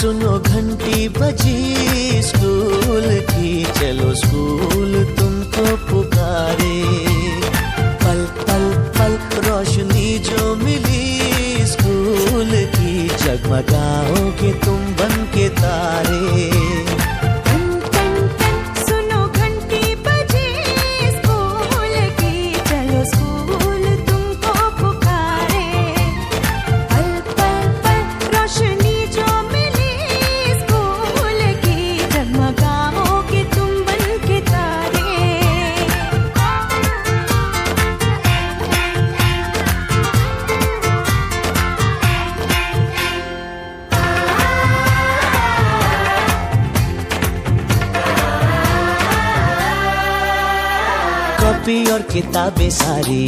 सुनो घंटी बजी स्कूल की, चलो स्कूल तुमको पुकारे। पल पल पल रोशनी जो मिली स्कूल की, जगमगाओगे तुम बन के तारे। कॉपी और किताबें सारी